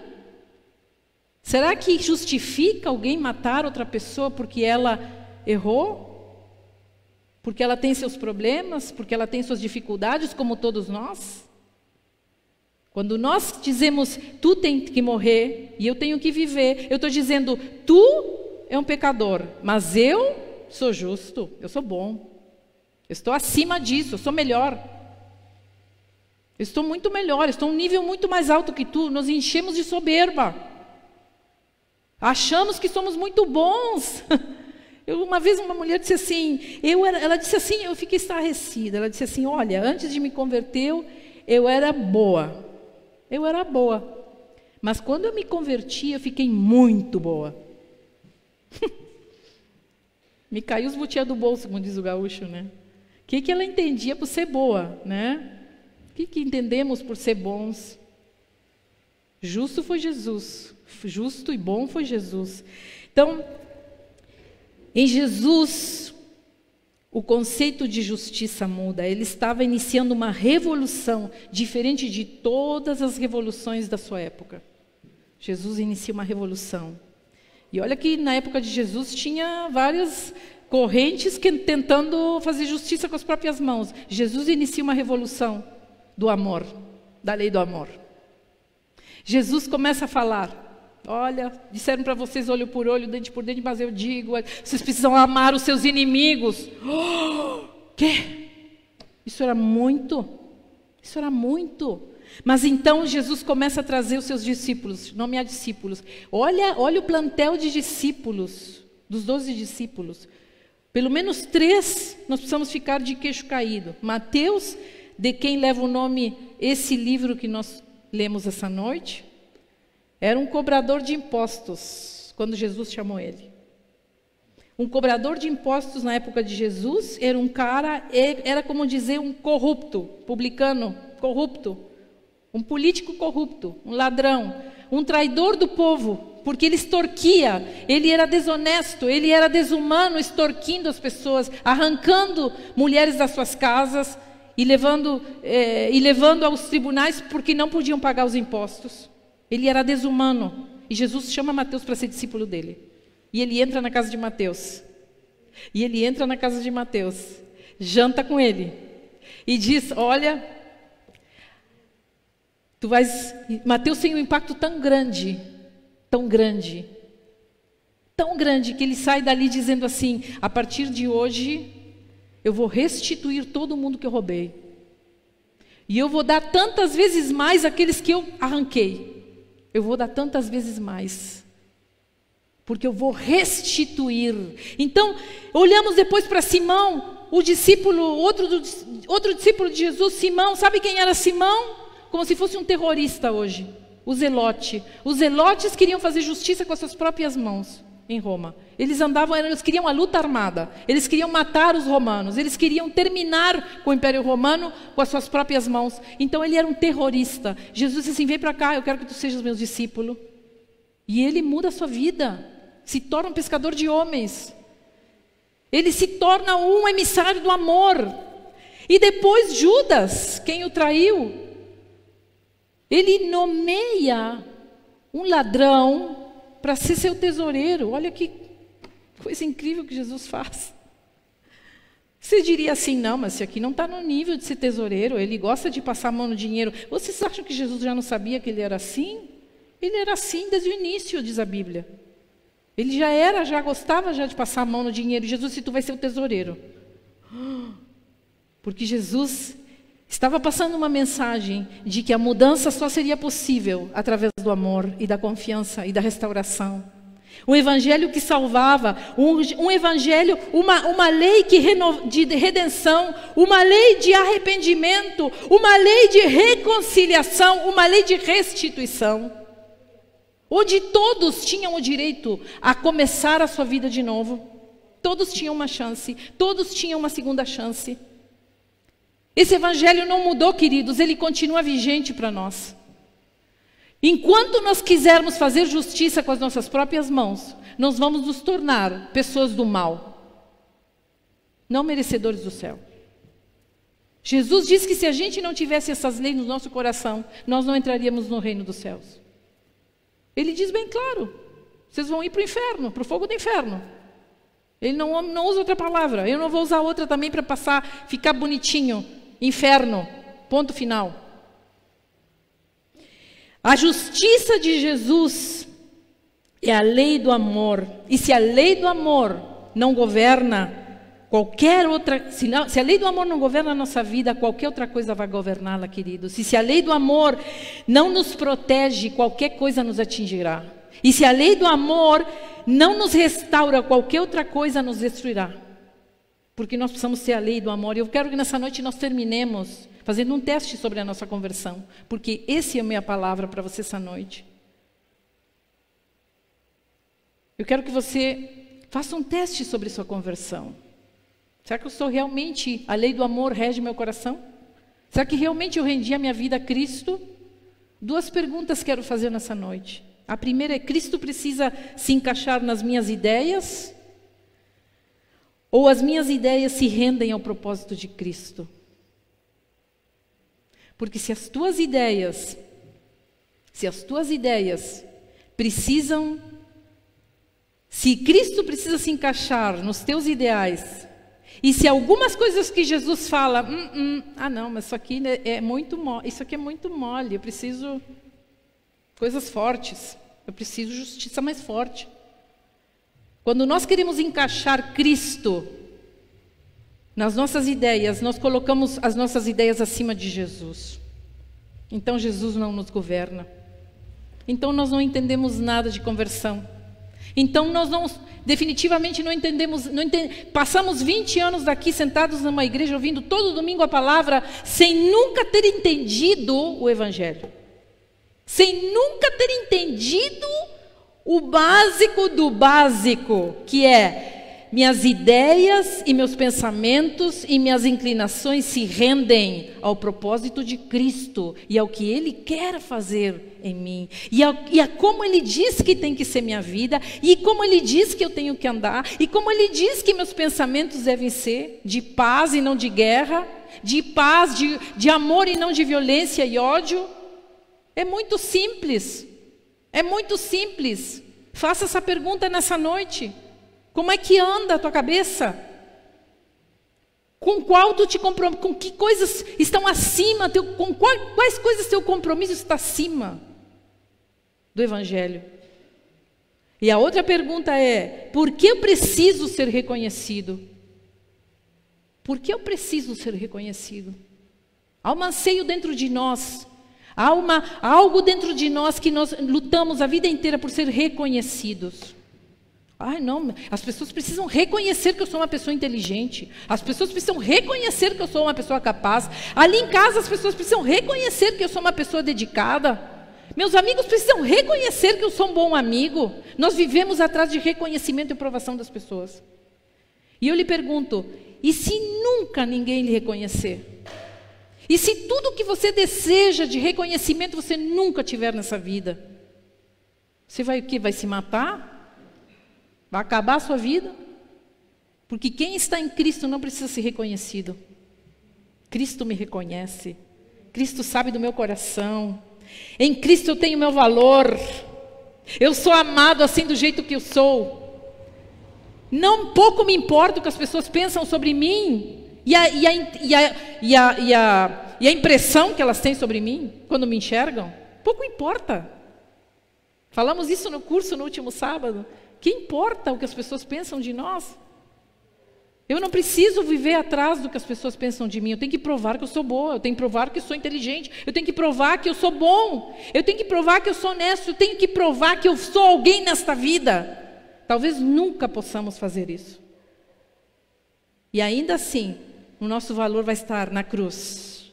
Speaker 1: Será que justifica alguém matar outra pessoa porque ela errou? Porque ela tem seus problemas? Porque ela tem suas dificuldades, como todos nós? Quando nós dizemos, tu tem que morrer e eu tenho que viver, eu estou dizendo, tu é um pecador, mas eu sou justo, eu sou bom. Eu estou acima disso, eu sou melhor. Eu estou muito melhor, estou um nível muito mais alto que tu. Nos enchemos de soberba. Achamos que somos muito bons. Uma vez uma mulher disse assim, ela disse assim, eu fiquei estarrecida. Ela disse assim, olha, antes de me converter, eu era boa. Eu era boa. Mas quando eu me converti, eu fiquei muito boa. Me caiu os butiá do bolso, como diz o gaúcho, né? O que ela entendia por ser boa, né? O que entendemos por ser bons? Justo foi Jesus. Justo e bom foi Jesus. Então, em Jesus, o conceito de justiça muda. Ele estava iniciando uma revolução, diferente de todas as revoluções da sua época. Jesus inicia uma revolução. E olha que na época de Jesus tinha várias correntes tentando fazer justiça com as próprias mãos. Jesus inicia uma revolução do amor, da lei do amor. Jesus começa a falar, olha, disseram para vocês olho por olho, dente por dente, mas eu digo, vocês precisam amar os seus inimigos. Quê? Isso era muito. Mas então Jesus começa a trazer os seus discípulos, nomear discípulos. Olha o plantel de discípulos, dos 12 discípulos. Pelo menos 3 nós precisamos ficar de queixo caído. Mateus, de quem leva o nome esse livro que nós lemos essa noite, era um cobrador de impostos, quando Jesus chamou ele. Um cobrador de impostos na época de Jesus era um cara, era como dizer um corrupto, publicano corrupto, um político corrupto, um ladrão, um traidor do povo, porque ele extorquia, ele era desonesto, ele era desumano, extorquindo as pessoas, arrancando mulheres das suas casas, e levando aos tribunais porque não podiam pagar os impostos. Ele era desumano. E Jesus chama Mateus para ser discípulo dele. E ele entra na casa de Mateus. Janta com ele. E diz, olha, Mateus tem um impacto tão grande, que ele sai dali dizendo assim, a partir de hoje, eu vou restituir todo mundo que eu roubei. E eu vou dar tantas vezes mais àqueles que eu arranquei. Eu vou dar tantas vezes mais. Porque eu vou restituir. Então, olhamos depois para Simão, o discípulo, outro discípulo de Jesus, Simão. Sabe quem era Simão? Como se fosse um terrorista hoje. O zelote. Os zelotes queriam fazer justiça com as suas próprias mãos. Em Roma. Eles queriam a luta armada, eles queriam matar os romanos, eles queriam terminar com o Império Romano com as suas próprias mãos. Então ele era um terrorista. Jesus disse assim, vem para cá, eu quero que tu sejas meu discípulo. E ele muda a sua vida, se torna um pescador de homens. Ele se torna um emissário do amor. E depois Judas, quem o traiu, ele nomeia um ladrão para ser seu tesoureiro. Olha que coisa incrível que Jesus faz. Você diria assim, não, mas esse aqui não está no nível de ser tesoureiro, ele gosta de passar a mão no dinheiro. Vocês acham que Jesus já não sabia que ele era assim? Ele era assim desde o início, diz a Bíblia. Ele já gostava já de passar a mão no dinheiro. Jesus disse, tu vai ser o tesoureiro. Porque Jesus estava passando uma mensagem de que a mudança só seria possível através do amor e da confiança e da restauração. Um evangelho que salvava, um evangelho, uma lei de redenção, uma lei de arrependimento, uma lei de reconciliação, uma lei de restituição, onde todos tinham o direito a começar a sua vida de novo. Todos tinham uma chance, todos tinham uma segunda chance. Esse evangelho não mudou, queridos, ele continua vigente para nós. Enquanto nós quisermos fazer justiça com as nossas próprias mãos, nós vamos nos tornar pessoas do mal, não merecedores do céu. Jesus disse que se a gente não tivesse essas leis no nosso coração, nós não entraríamos no reino dos céus. Ele diz bem claro, vocês vão ir para o inferno, para o fogo do inferno. Ele não usa outra palavra, eu não vou usar outra também para ficar bonitinho. Inferno, ponto final. A justiça de Jesus é a lei do amor. E se a lei do amor não governa qualquer outra... Se a lei do amor não governa a nossa vida, qualquer outra coisa vai governá-la, queridos. E se a lei do amor não nos protege, qualquer coisa nos atingirá. E se a lei do amor não nos restaura, qualquer outra coisa nos destruirá. Porque nós precisamos ser a lei do amor. E eu quero que nessa noite nós terminemos fazendo um teste sobre a nossa conversão. Porque essa é a minha palavra para você essa noite. Eu quero que você faça um teste sobre sua conversão. Será que eu sou realmente, a lei do amor rege meu coração? Será que realmente eu rendi a minha vida a Cristo? 2 perguntas quero fazer nessa noite. A primeira é, Cristo precisa se encaixar nas minhas ideias? Ou as minhas ideias se rendem ao propósito de Cristo? Porque se Cristo precisa se encaixar nos teus ideais, e se algumas coisas que Jesus fala, não, mas isso aqui é muito mole, isso aqui é muito mole, eu preciso coisas fortes, eu preciso justiça mais forte. Quando nós queremos encaixar Cristo nas nossas ideias, nós colocamos as nossas ideias acima de Jesus. Então Jesus não nos governa. Então nós não entendemos nada de conversão. Então nós definitivamente não entendemos, passamos 20 anos daqui sentados numa igreja ouvindo todo domingo a palavra, sem nunca ter entendido o Evangelho. Sem nunca ter entendido o básico do básico, que é minhas ideias e meus pensamentos e minhas inclinações se rendem ao propósito de Cristo e ao que Ele quer fazer em mim. E a como Ele diz que tem que ser minha vida, e como Ele diz que eu tenho que andar, e como Ele diz que meus pensamentos devem ser de paz e não de guerra, de paz, de amor e não de violência e ódio. É muito simples. É muito simples. Faça essa pergunta nessa noite. Como é que anda a tua cabeça? Com qual tu te comprometes? Com que coisas estão acima? Quais coisas teu compromisso está acima do Evangelho? E a outra pergunta é, por que eu preciso ser reconhecido? Por que eu preciso ser reconhecido? Há um anseio dentro de nós. Há algo dentro de nós que nós lutamos a vida inteira por ser reconhecidos. Ai, não, as pessoas precisam reconhecer que eu sou uma pessoa inteligente. As pessoas precisam reconhecer que eu sou uma pessoa capaz. Ali em casa as pessoas precisam reconhecer que eu sou uma pessoa dedicada. Meus amigos precisam reconhecer que eu sou um bom amigo. Nós vivemos atrás de reconhecimento e aprovação das pessoas. E eu lhe pergunto, e se nunca ninguém lhe reconhecer? E se tudo que você deseja de reconhecimento você nunca tiver nessa vida? Você vai o quê? Vai se matar? Vai acabar a sua vida? Porque quem está em Cristo não precisa ser reconhecido. Cristo me reconhece. Cristo sabe do meu coração. Em Cristo eu tenho meu valor. Eu sou amado assim do jeito que eu sou. Não pouco me importa o que as pessoas pensam sobre mim e a impressão que elas têm sobre mim quando me enxergam. Pouco importa. Falamos isso no curso no último sábado. Que importa o que as pessoas pensam de nós? Eu não preciso viver atrás do que as pessoas pensam de mim. Eu tenho que provar que eu sou boa. Eu tenho que provar que eu sou inteligente. Eu tenho que provar que eu sou bom. Eu tenho que provar que eu sou honesto. Eu tenho que provar que eu sou alguém nesta vida. Talvez nunca possamos fazer isso. E ainda assim, o nosso valor vai estar na cruz.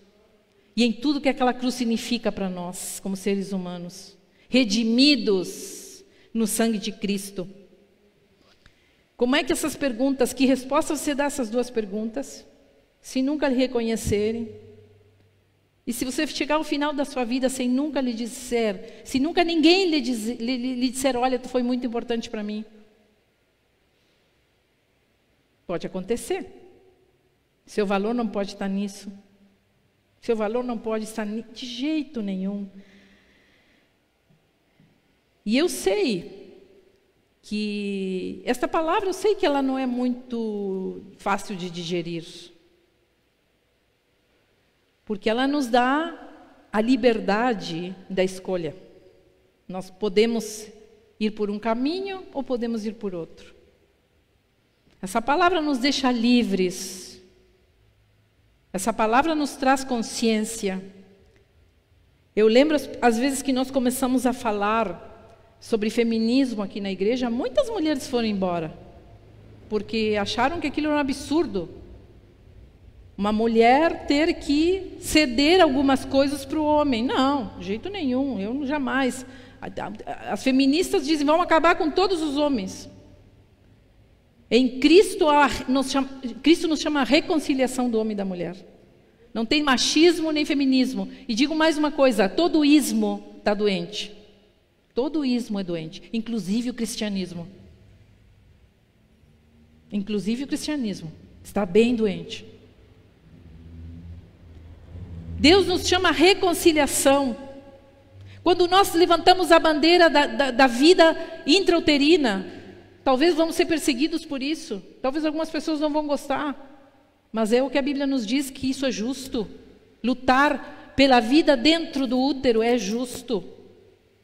Speaker 1: E em tudo que aquela cruz significa para nós, como seres humanos. Redimidos no sangue de Cristo. Como é que essas perguntas, que resposta você dá a essas duas perguntas? Se nunca lhe reconhecerem. E se você chegar ao final da sua vida sem nunca lhe dizer, se nunca ninguém lhe disser, olha, tu foi muito importante para mim. Pode acontecer. Seu valor não pode estar nisso. Seu valor não pode estar de jeito nenhum. E eu sei que esta palavra, eu sei que ela não é muito fácil de digerir. Porque ela nos dá a liberdade da escolha. Nós podemos ir por um caminho ou podemos ir por outro. Essa palavra nos deixa livres. Essa palavra nos traz consciência. Eu lembro às vezes que nós começamos a falar sobre feminismo aqui na igreja, muitas mulheres foram embora, porque acharam que aquilo era um absurdo. Uma mulher ter que ceder algumas coisas para o homem. Não, de jeito nenhum, eu jamais. As feministas dizem, vamos acabar com todos os homens. Em Cristo, Cristo nos chama a reconciliação do homem e da mulher. Não tem machismo nem feminismo. E digo mais uma coisa, todo ismo está doente. Todo ismo é doente, inclusive o cristianismo. Inclusive o cristianismo está bem doente. Deus nos chama a reconciliação. Quando nós levantamos a bandeira da vida intrauterina, talvez vamos ser perseguidos por isso. Talvez algumas pessoas não vão gostar. Mas é o que a Bíblia nos diz, que isso é justo. Lutar pela vida dentro do útero é justo.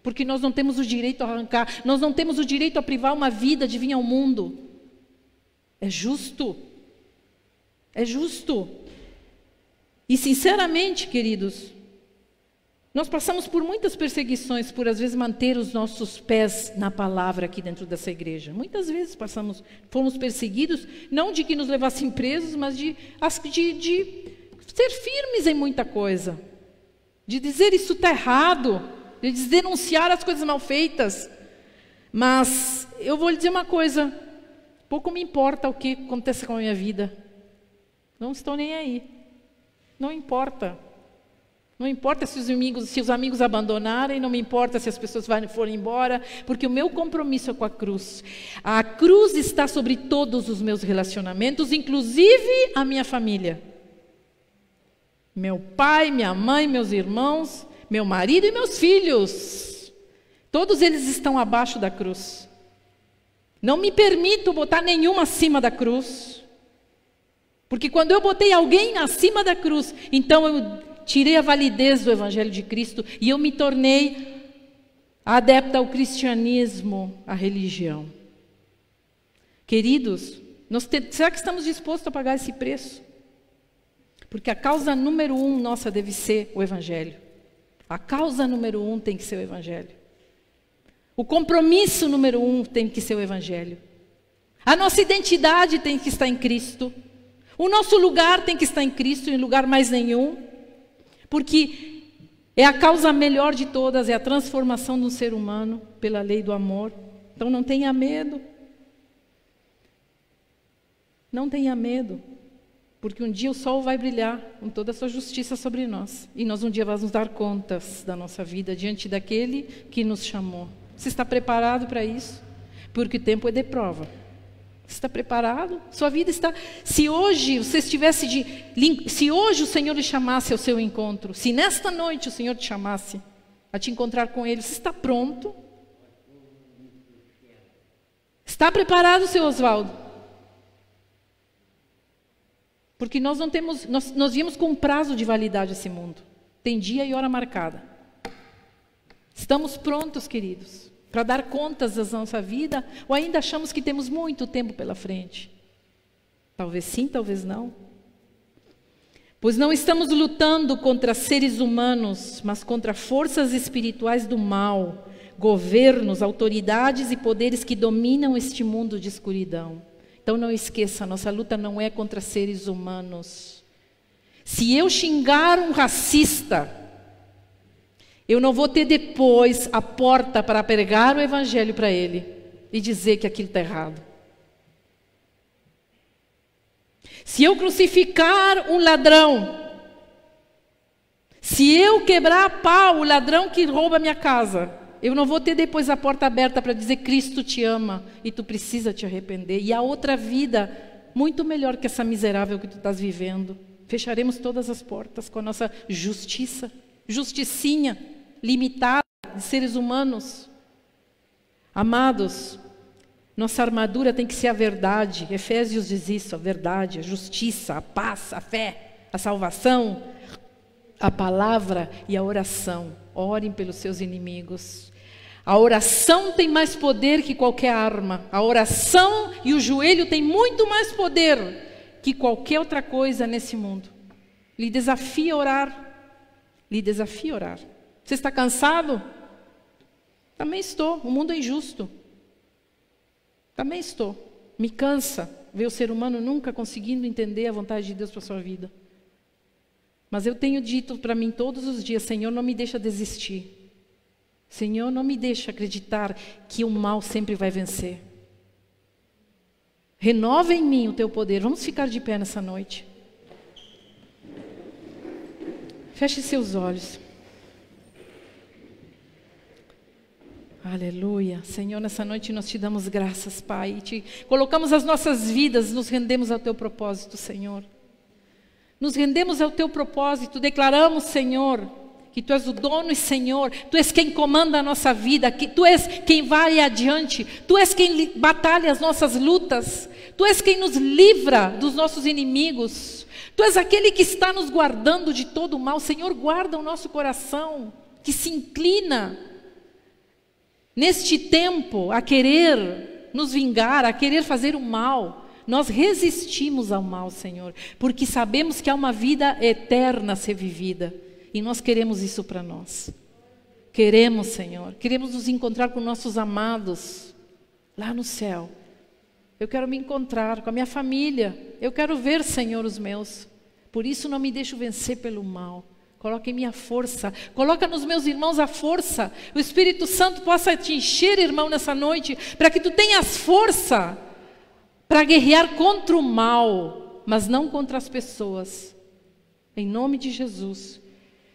Speaker 1: Porque nós não temos o direito a arrancar, nós não temos o direito a privar uma vida de vir ao mundo. É justo. É justo. E sinceramente, queridos, nós passamos por muitas perseguições por às vezes manter os nossos pés na palavra aqui dentro dessa igreja. Muitas vezes fomos perseguidos, não de que nos levassem presos, mas de ser firmes em muita coisa. De dizer isso está errado. De denunciar as coisas mal feitas. Mas eu vou lhe dizer uma coisa, pouco me importa o que acontece com a minha vida. Não estou nem aí. Não importa. Não importa se os amigos abandonarem, não me importa se as pessoas forem embora, porque o meu compromisso é com a cruz. A cruz está sobre todos os meus relacionamentos, inclusive a minha família. Meu pai, minha mãe, meus irmãos, meu marido e meus filhos, todos eles estão abaixo da cruz. Não me permito botar nenhuma acima da cruz, porque quando eu botei alguém acima da cruz, então eu tirei a validez do Evangelho de Cristo e eu me tornei adepta ao cristianismo, à religião. Queridos, será que estamos dispostos a pagar esse preço? Porque a causa número 1 nossa deve ser o Evangelho. A causa número 1 tem que ser o Evangelho. O compromisso número 1 tem que ser o Evangelho. A nossa identidade tem que estar em Cristo. O nosso lugar tem que estar em Cristo, em lugar mais nenhum. Porque é a causa melhor de todas, é a transformação do ser humano pela lei do amor. Então não tenha medo. Não tenha medo. Porque um dia o sol vai brilhar com toda a sua justiça sobre nós. E nós um dia vamos dar contas da nossa vida diante daquele que nos chamou. Você está preparado para isso? Porque o tempo é de prova. Você está preparado? Sua vida está... Se hoje você estivesse se hoje o Senhor lhe chamasse ao seu encontro, se nesta noite o Senhor te chamasse a te encontrar com Ele, você está pronto? Está preparado, seu Oswaldo? Porque nós não temos, nós viemos com um prazo de validade esse mundo. Tem dia e hora marcada. Estamos prontos, queridos, para dar contas da nossa vida, ou ainda achamos que temos muito tempo pela frente? Talvez sim, talvez não. Pois não estamos lutando contra seres humanos, mas contra forças espirituais do mal, governos, autoridades e poderes que dominam este mundo de escuridão. Então não esqueça, nossa luta não é contra seres humanos. Se eu xingar um racista, eu não vou ter depois a porta para pregar o evangelho para ele e dizer que aquilo está errado. Se eu crucificar um ladrão, se eu quebrar a pau o ladrão que rouba a minha casa, eu não vou ter depois a porta aberta para dizer Cristo te ama e tu precisa te arrepender. E há outra vida muito melhor que essa miserável que tu estás vivendo. Fecharemos todas as portas com a nossa justiça, justicinha limitada de seres humanos. Amados, nossa armadura tem que ser a verdade. Efésios diz isso, a verdade, a justiça, a paz, a fé, a salvação, a palavra e a oração. Orem pelos seus inimigos. A oração tem mais poder que qualquer arma. A oração e o joelho têm muito mais poder que qualquer outra coisa nesse mundo. Lhe desafio a orar. Lhe desafio a orar. Você está cansado? Também estou. O mundo é injusto. Também estou. Me cansa ver o ser humano nunca conseguindo entender a vontade de Deus para a sua vida. Mas eu tenho dito para mim todos os dias, Senhor, não me deixa desistir. Senhor, não me deixa acreditar que o mal sempre vai vencer. Renova em mim o teu poder. Vamos ficar de pé nessa noite. Feche seus olhos. Aleluia. Senhor, nessa noite nós te damos graças, Pai. Te colocamos as nossas vidas, nos rendemos ao teu propósito, Senhor. Nos rendemos ao teu propósito, declaramos, Senhor, que tu és o dono e Senhor, tu és quem comanda a nossa vida, que tu és quem vai adiante, tu és quem batalha as nossas lutas, tu és quem nos livra dos nossos inimigos, tu és aquele que está nos guardando de todo o mal. Senhor, guarda o nosso coração, que se inclina neste tempo a querer nos vingar, a querer fazer o mal. Nós resistimos ao mal, Senhor, porque sabemos que há uma vida eterna a ser vivida. E nós queremos isso para nós. Queremos, Senhor, queremos nos encontrar com nossos amados lá no céu. Eu quero me encontrar com a minha família. Eu quero ver, Senhor, os meus. Por isso não me deixo vencer pelo mal. Coloca em mim a força, coloca nos meus irmãos a força. O Espírito Santo possa te encher, irmão, nessa noite, para que tu tenhas força para guerrear contra o mal, mas não contra as pessoas. Em nome de Jesus.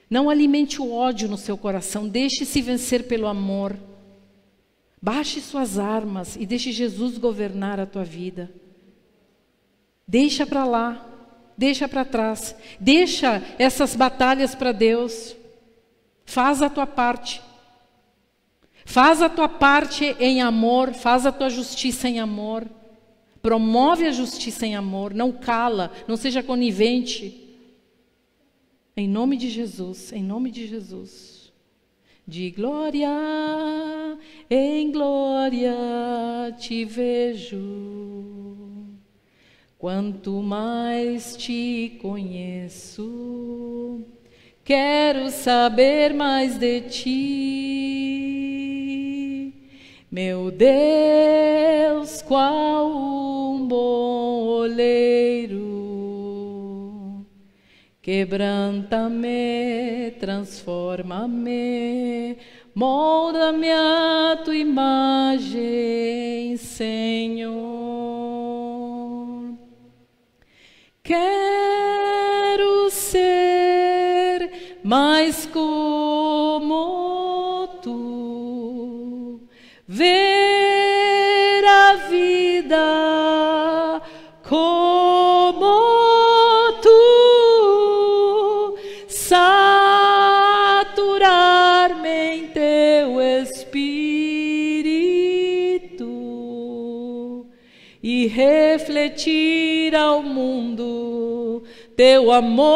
Speaker 1: Não alimente o ódio no seu coração, deixe-se vencer pelo amor. Baixe suas armas e deixe Jesus governar a tua vida. Deixa para lá. Deixa para trás, deixa essas batalhas para Deus, faz a tua parte em amor, faz a tua justiça em amor, promove a justiça em amor, não cala, não seja conivente, em nome de Jesus, em nome de Jesus. De glória em glória te vejo. Quanto mais te conheço, quero saber mais de ti. Meu Deus, qual um bom oleiro, quebranta-me, transforma-me, molda-me a tua imagem, Senhor. Quero ser mais como tu, ver a vida como tu, saturar-me em teu Espírito. e refletir ao mundo teu amor.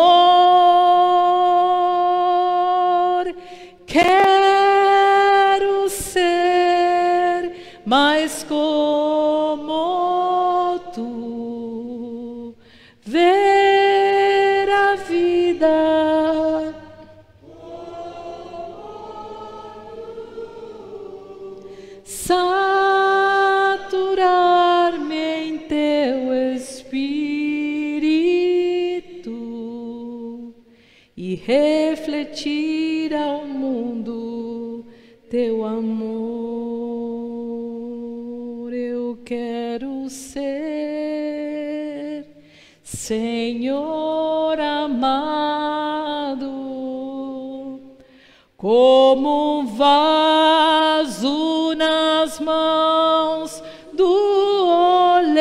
Speaker 1: Quero ser mais como tu, ver a vida saturar-me em teu espírito e refletir ao mundo teu amor. Eu quero ser, Senhor amado, como um vaso nas mãos do oleiro.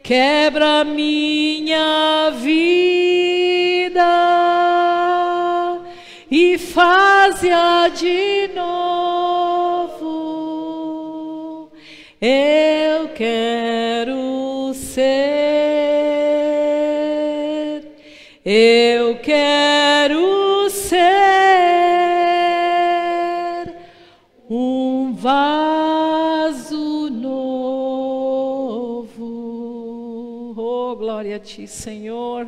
Speaker 1: Quebra minha vida e faz-a de novo. Eu quero ser, eu quero ser um vaso novo. Oh, glória a ti, Senhor.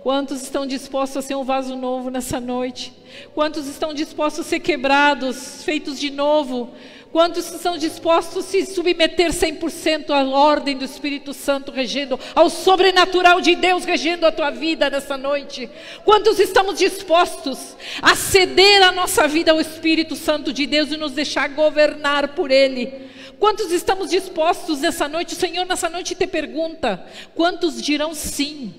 Speaker 1: Quantos estão dispostos a ser um vaso novo nessa noite? Quantos estão dispostos a ser quebrados, feitos de novo? Quantos estão dispostos a se submeter 100% à ordem do Espírito Santo regendo, ao sobrenatural de Deus regendo a tua vida nessa noite? Quantos estamos dispostos a ceder a nossa vida ao Espírito Santo de Deus e nos deixar governar por Ele? Quantos estamos dispostos nessa noite? O Senhor nessa noite te pergunta, quantos dirão sim?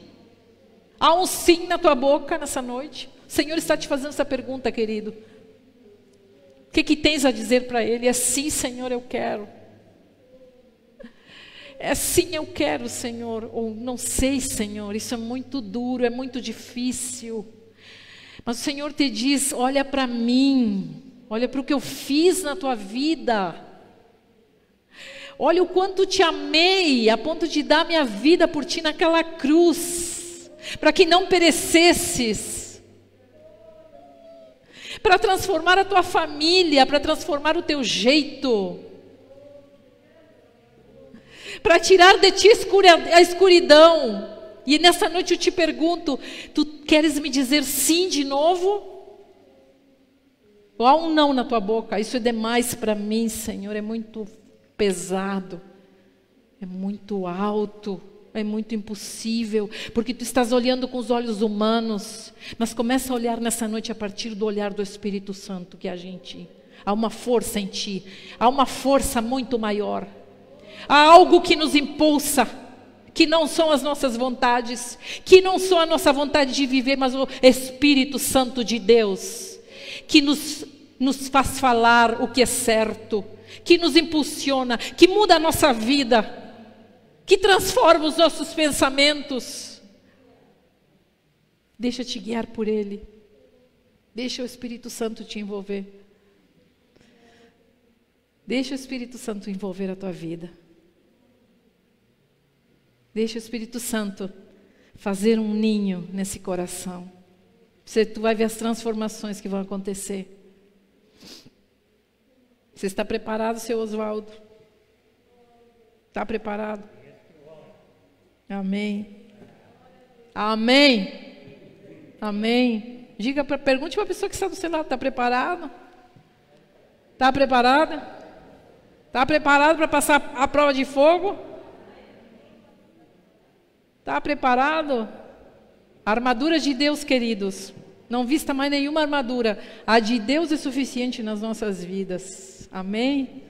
Speaker 1: Há um sim na tua boca nessa noite? O Senhor está te fazendo essa pergunta, querido. O que tens a dizer para Ele? É sim, Senhor, eu quero. É sim, eu quero, Senhor. Ou não sei, Senhor, isso é muito duro, é muito difícil. Mas o Senhor te diz, olha para mim, olha para o que eu fiz na tua vida. Olha o quanto te amei, a ponto de dar minha vida por ti naquela cruz. Para que não perecesses, para transformar a tua família, para transformar o teu jeito, para tirar de ti a escuridão. E nessa noite eu te pergunto, tu queres me dizer sim de novo? Ou há um não na tua boca? Isso é demais para mim, Senhor, é muito pesado, é muito alto. É muito impossível, porque tu estás olhando com os olhos humanos, mas começa a olhar nessa noite a partir do olhar do Espírito Santo que age em ti. Há uma força em ti, há uma força muito maior. Há algo que nos impulsa, que não são as nossas vontades, que não são a nossa vontade de viver, mas o Espírito Santo de Deus, que nos faz falar o que é certo, que nos impulsiona, que muda a nossa vida, que transforma os nossos pensamentos. Deixa-te guiar por Ele. Deixa o Espírito Santo te envolver. Deixa o Espírito Santo envolver a tua vida. Deixa o Espírito Santo fazer um ninho nesse coração. Tu vai ver as transformações que vão acontecer. Você está preparado, seu Oswaldo? Está preparado? Amém. Amém. Amém. Pergunte para a pessoa que está do seu lado, está preparado? Está preparada? Está preparado para passar a prova de fogo? Está preparado? A armadura de Deus, queridos. Não vista mais nenhuma armadura. A de Deus é suficiente nas nossas vidas. Amém?